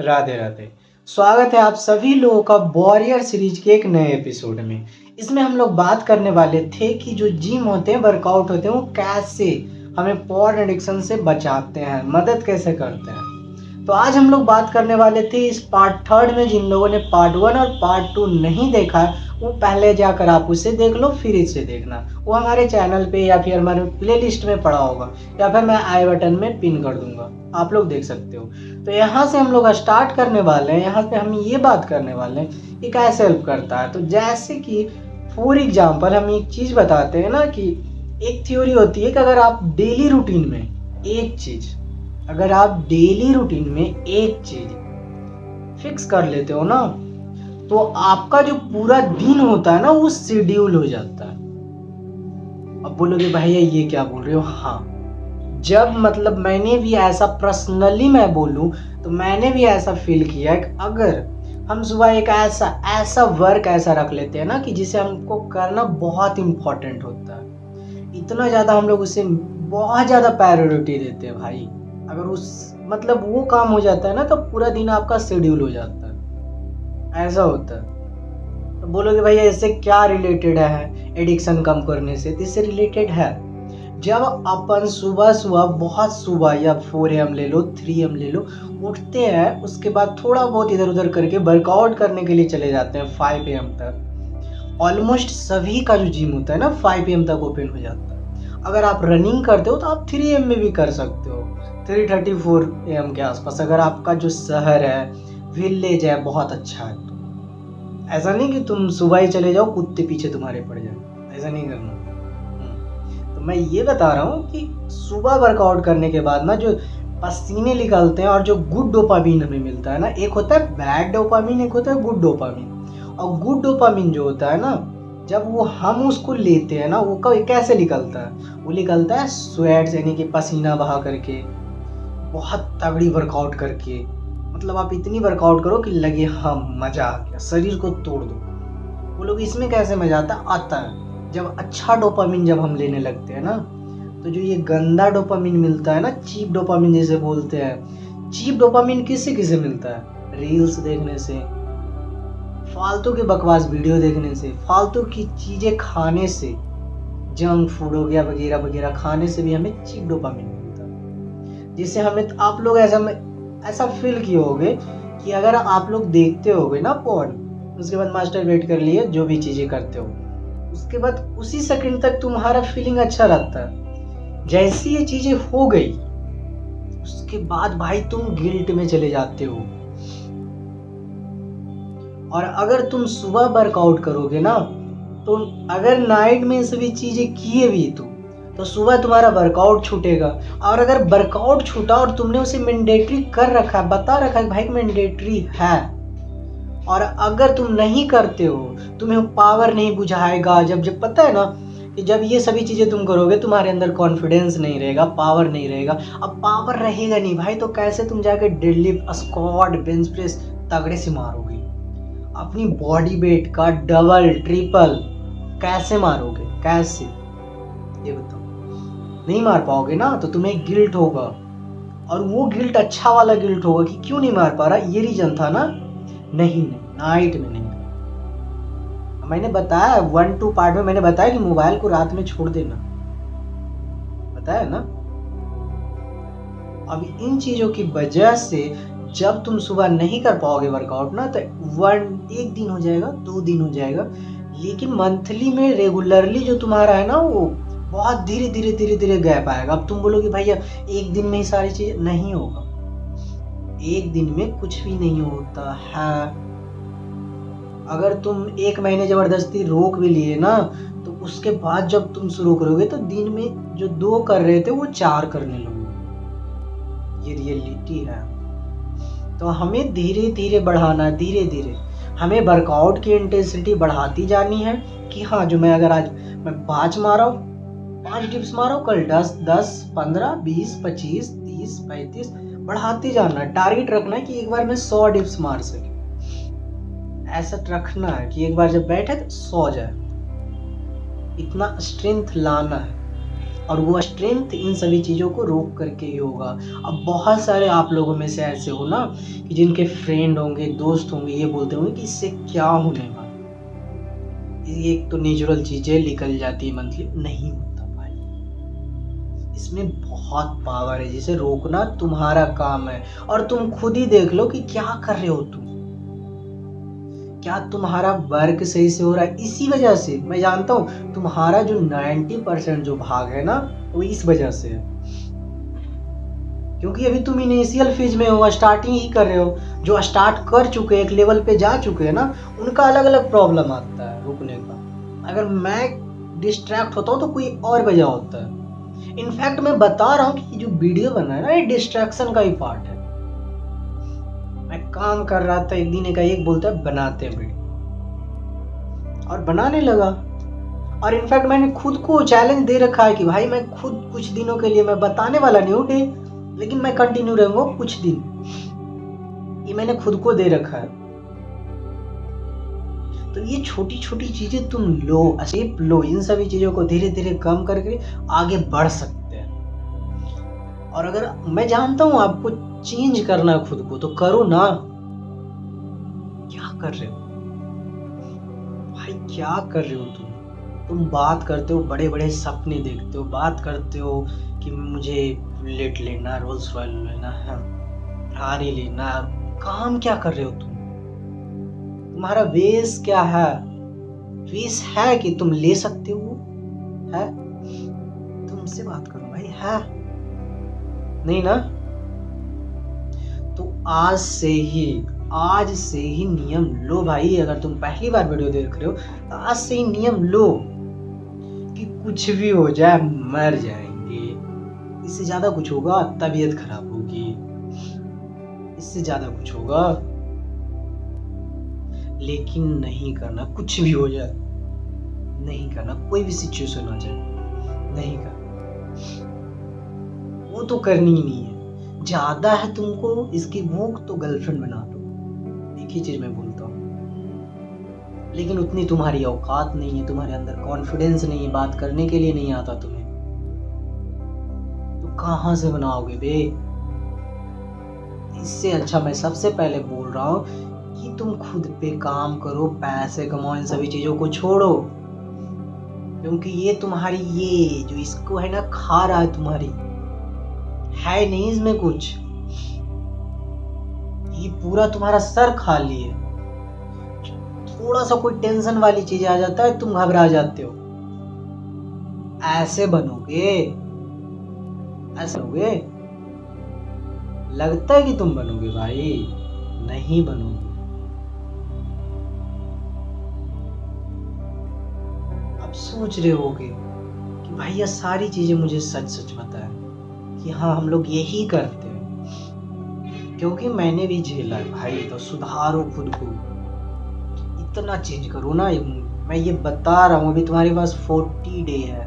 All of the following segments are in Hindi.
राधे राधे। स्वागत है आप सभी लोगों का वॉरियर सीरीज के एक नए एपिसोड में। इसमें हम लोग बात करने वाले थे कि जो जिम होते हैं, वर्कआउट होते हैं, वो कैसे हमें पॉर्न एडिक्शन से बचाते हैं, मदद कैसे करते हैं। तो आज हम लोग बात करने वाले थे इस पार्ट थर्ड में। जिन लोगों ने पार्ट 1 और पार्ट 2 नहीं देखा है, वो पहले जाकर आप उसे देख लो, फिर इसे देखना। वो हमारे चैनल पे या फिर हमारे प्लेलिस्ट में पड़ा होगा, या फिर मैं आई बटन में पिन कर दूंगा, आप लोग देख सकते हो। तो यहाँ से हम लोग स्टार्ट करने वाले हैं। यहाँ पे हम ये बात करने वाले हैं कि कैसे हेल्प करता है। तो जैसे कि फॉर एग्जाम्पल हम एक चीज़ बताते हैं ना, कि एक थ्योरी होती है कि अगर आप डेली रूटीन में एक चीज़ फिक्स कर लेते हो ना, तो आपका जो पूरा दिन होता है ना, वो शेड्यूल हो जाता है। अब बोलोगे भैया ये क्या बोल रहे हो। हाँ, जब मतलब मैंने भी ऐसा पर्सनली मैं बोलूँ तो मैंने भी ऐसा फील किया कि अगर हम सुबह एक ऐसा वर्क ऐसा रख लेते हैं ना, कि जिसे हमको करना बहुत इम्पोर्टेंट होता है, इतना ज़्यादा हम लोग उसे बहुत ज़्यादा प्रायोरिटी देते हैं भाई। अगर उस मतलब वो काम हो जाता है ना, तो पूरा दिन आपका शेड्यूल हो जाता है, ऐसा होता है। तो बोलोगे भैया इससे क्या रिलेटेड है एडिक्शन कम करने से? तो इससे रिलेटेड है, जब अपन सुबह सुबह बहुत सुबह या 4 AM ले लो, 3 AM ले लो, उठते हैं, उसके बाद थोड़ा बहुत इधर उधर करके वर्कआउट करने के लिए चले जाते हैं 5 AM तक। ऑलमोस्ट सभी का जो जिम होता है ना 5 AM तक ओपन हो जाता है। अगर आप रनिंग करते हो तो आप 3 AM में भी कर सकते हो, 3:34 AM के आसपास। अगर आपका जो शहर है, विलेज है, बहुत अच्छा है, तो ऐसा नहीं कि तुम सुबह ही चले जाओ, कुत्ते पीछे तुम्हारे पड़ जाए, ऐसा नहीं करना। तो मैं ये बता रहा हूँ कि सुबह वर्कआउट करने के बाद ना, जो पसीने निकलते हैं और जो गुड डोपामिन हमें मिलता है ना, एक होता है बैड डोपामिन, एक होता है गुड डोपामिन। और गुड डोपामिन जो होता है ना, जब वो हम उसको लेते हैं ना, वो कैसे निकलता है? वो निकलता है स्वेट्स, यानी कि पसीना बहा करके, बहुत तगड़ी वर्कआउट करके। मतलब आप इतनी वर्कआउट करो कि लगे हाँ मजा आ गया, शरीर को तोड़ दो। वो लोग इसमें कैसे मजा आता है जब अच्छा डोपामिन जब हम लेने लगते हैं ना, तो जो ये गंदा डोपामिन मिलता है ना, चीप डोपामिन जिसे बोलते हैं, चीप डोपामिन किससे किसे मिलता है? रील्स देखने से, फालतू के बकवास वीडियो देखने से, फालतू की चीजें खाने से, जंक फूड हो गया वगैरह वगैरह खाने से भी हमें चीप डोपामिन मिलता है। जिससे हमें, आप लोग ऐसा फील किए होगे कि अगर आप लोग देखते होगे ना पोर्न, उसके बाद मास्टरबेट कर लिए, जो भी चीजें करते हो, उसके बाद उसी सेकंड तक तुम्हारा फीलिंग अच्छा रहता है। जैसी ये चीजें हो गई, उसके बाद भाई तुम गिल्ट में चले जाते हो। और अगर तुम सुबह वर्कआउट करोगे ना, तो अगर नाइट में सभी चीजें किए भी तो सुबह तुम्हारा वर्कआउट छूटेगा। और अगर वर्कआउट छूटा और तुमने उसे मैंडेटरी कर रखा है, बता रखा है भाई मैंडेटरी है, और अगर तुम नहीं करते हो, तुम्हें पावर नहीं बुझाएगा। जब पता है ना कि जब ये सभी चीज़ें तुम करोगे, तुम्हारे अंदर कॉन्फिडेंस नहीं रहेगा, पावर नहीं रहेगा। अब पावर रहेगा नहीं भाई, तो कैसे तुम जाके डेडलिफ्ट, स्क्वाट, बेंच प्रेस तगड़े से मारोगे? अपनी बॉडी वेट का डबल ट्रिपल कैसे मारोगे? कैसे, ये बताओ। नहीं मार पाओगे ना, तो तुम्हें गिल्ट होगा, और वो गिल्ट अच्छा वाला गिल्ट होगा कि क्यों नहीं मार पा रहा, ये रीजन था ना। नहीं, नाइट में नहीं। मैंने बताया 1-2 पार्ट में, मैंने बताया कि मोबाइल को रात में छोड़ देना, बताया ना। अब इन चीजों की वजह से जब तुम सुबह नहीं कर पाओगे वर्कआउट ना, तो एक दिन हो जाएगा, 2 दिन हो जाएगा, लेकिन मंथली में रेगुलरली जो तुम्हारा है ना, वो बहुत धीरे धीरे गैप आएगा। अब तुम बोलोगे भैया एक दिन में ही सारी चीज, नहीं होगा। एक दिन में कुछ भी नहीं होता है। अगर तुम 1 महीने जबरदस्ती रोक भी लिए ना, तो उसके बाद जब तुम शुरू करोगे, तो दिन में जो 2 कर रहे थे वो 4 करने लगोगे। ये रियलिटी है। तो हमें धीरे धीरे बढ़ाना है, धीरे धीरे हमें वर्कआउट की इंटेंसिटी बढ़ाती जानी है। कि हाँ, जो मैं अगर आज मैं 5 मारा हूँ, 5 डिप्स मारा हूँ, कल 10, 15, 20, 25, 30, 35 बढ़ाते जाना है। टारगेट रखना है कि एक बार मैं 100 डिप्स मार सके। ऐसा रखना है कि एक बार जब बैठे तो 100 जाए, इतना स्ट्रेंथ लाना है। और वो स्ट्रेंथ इन सभी चीज़ों को रोक करके ही होगा। अब बहुत सारे आप लोगों में से ऐसे हो ना कि जिनके फ्रेंड होंगे, दोस्त होंगे, ये बोलते होंगे कि इससे क्या होने वाला, ये एक तो नेचुरल चीज़ है, निकल जाती है मंथली। नहीं होता भाई, इसमें बहुत पावर है, जिसे रोकना तुम्हारा काम है। और तुम खुद ही देख लो कि क्या कर रहे हो तुम, क्या तुम्हारा वर्क सही से हो रहा है। इसी वजह से मैं जानता हूँ तुम्हारा जो 90% जो भाग है ना, वो इस वजह से है, क्योंकि अभी तुम इनिशियल फेज में हो, स्टार्टिंग ही कर रहे हो। जो स्टार्ट कर चुके हैं, एक लेवल पे जा चुके हैं ना, उनका अलग अलग प्रॉब्लम आता है रुकने का। अगर मैं डिस्ट्रैक्ट होता हूँ तो कोई और वजह होता है। इनफैक्ट मैं बता रहा हूँ कि जो वीडियो बना है ना, ये डिस्ट्रैक्शन का ही पार्ट है। मैं काम कर रहा था, एक दिन एक बोलता है बनाते हैं वीडियो, और बनाने लगा। और इनफैक्ट मैंने खुद को चैलेंज दे रखा है कि भाई मैं खुद कुछ दिनों के लिए, मैं बताने वाला नहीं हूँ, लेकिन मैं कंटिन्यू रहूंगा कुछ दिन, ये मैंने खुद को दे रखा है। तो ये छोटी छोटी चीजें तुम लो, स्टेप लो, इन सभी चीजों को धीरे धीरे कम करके आगे बढ़ सकते हैं। और अगर मैं जानता हूं आपको चेंज करना है खुद को, तो करो ना। क्या कर रहे हो भाई, क्या कर रहे हो तुम बात करते हो, बड़े बड़े सपने देखते हो, बात करते हो कि मुझे बुलेट लेना, रोल्स रॉयल लेना है, फरारी लेना। काम क्या कर रहे हो तुम? तुम्हारा बेस क्या है? बेस है कि तुम ले सकते हो? है? तुमसे बात करो भाई, है नहीं ना? तो आज से ही नियम लो भाई। अगर तुम पहली बार वीडियो देख रहे हो तो आज से ही नियम लो कि कुछ भी हो जाए, मर जाएंगे। इससे ज्यादा कुछ होगा तबीयत खराब होगी, इससे ज्यादा कुछ होगा। लेकिन नहीं करना, कुछ भी हो जाए नहीं करना, कोई भी सिचुएशन आ जाए नहीं करना, वो तो करनी ही नहीं है। ज्यादा है तुमको इसकी भूख तो गर्लफ्रेंड बना लो, एक ही चीज मैं बोलता हूँ। लेकिन उतनी तुम्हारी औकात नहीं है, तुम्हारे अंदर कॉन्फिडेंस नहीं है, बात करने के लिए नहीं आता तुम्हें, तो कहाँ से बनाओगे बे? इससे अच्छा मैं सबसे पहले बोल रहा हूँ कि तुम खुद पे काम करो, पैसे कमाओ, इन सभी चीजों को छोड़ो। क्योंकि ये तुम्हारी, ये जो इसको है ना खा रहा है, तुम्हारी है नहीं इसमें कुछ, ये पूरा तुम्हारा सर खा लिए। थोड़ा सा कोई टेंशन वाली चीज आ जाता है, तुम घबरा जाते हो। ऐसे बनोगे, ऐसे होगे, लगता है कि तुम बनोगे भाई, नहीं बनोगे। अब सोच रहे होगे कि भाई ये सारी चीजें मुझे सच सच पता है कि हाँ हम लोग यही करते हैं, क्योंकि मैंने भी झेला है भाई। तो सुधारो खुद को, इतना चेंज करो ना। मैं ये बता रहा हूँ, अभी तुम्हारे पास 40 डे है,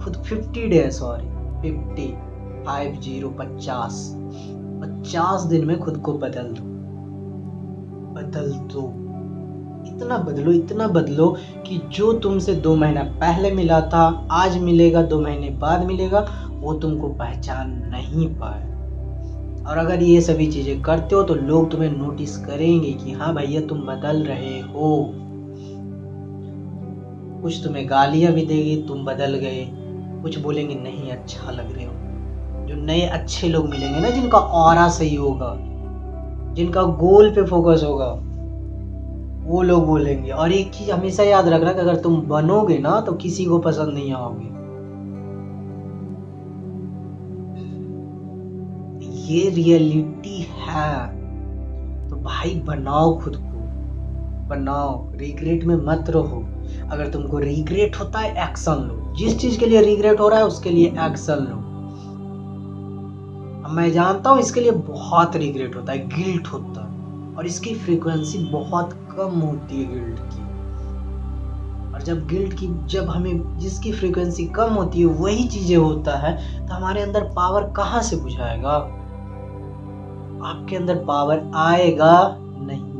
खुद 50 डे है, सॉरी 50 दिन में खुद को बदल दो। इतना बदलो कि जो तुमसे 2 महीना पहले मिला था, आज मिलेगा, 2 महीने बाद मिलेगा, वो तुमको पहचान नहीं पाए। और अगर ये सभी चीजें करते हो तो लोग तुम्हें नोटिस करेंगे कि हाँ भैया तुम बदल रहे हो। कुछ तुम्हें गालियां भी देंगे, तुम बदल गए, कुछ बोलेंगे नहीं अच्छा लग रहे हो। जो नए अच्छे लोग मिलेंगे ना, जिनका ऑरा सही होगा, जिनका गोल पे फोकस होगा, वो लोग बोलेंगे। और एक चीज हमेशा याद रखना कि अगर तुम बनोगे ना तो किसी को पसंद नहीं आओगे। ये रियलिटी है। तो भाई बनाओ खुद को, बनाओ, रिग्रेट में मत रहो। अगर तुमको रिग्रेट होता है, एक्शन लो। जिस चीज के लिए रिग्रेट हो रहा है उसके लिए एक्शन लो। मैं जानता हूं इसके लिए बहुत रिग्रेट होता है, गिल्ट होता है, और इसकी फ्रीक्वेंसी बहुत कम होती है गिल्ट की। और जब हमें जिसकी फ्रीक्वेंसी कम होती है वही चीजें होता है, तो हमारे अंदर पावर कहाँ से बुझाएगा? आपके अंदर पावर आएगा नहीं।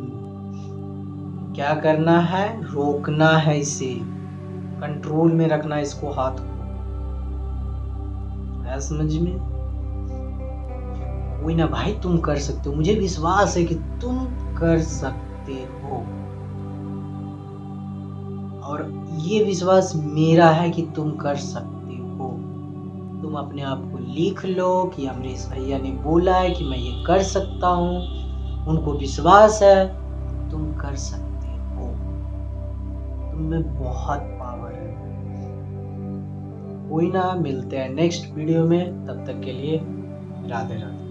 क्या करना है? रोकना है, इसे कंट्रोल में रखना है, इसको, हाथ को। आया समझ में? कोई ना भाई, तुम कर सकते हो, मुझे विश्वास है कि तुम कर सकते हो, और ये विश्वास मेरा है कि तुम कर सकते हो। तुम अपने आप को लिख लो कि अमरीश भैया ने बोला है कि मैं ये कर सकता हूँ, उनको विश्वास है, तुम कर सकते हो। तुम में बहुत पावर है। कोई ना, मिलते हैं नेक्स्ट वीडियो में, तब तक के लिए राधे राधे।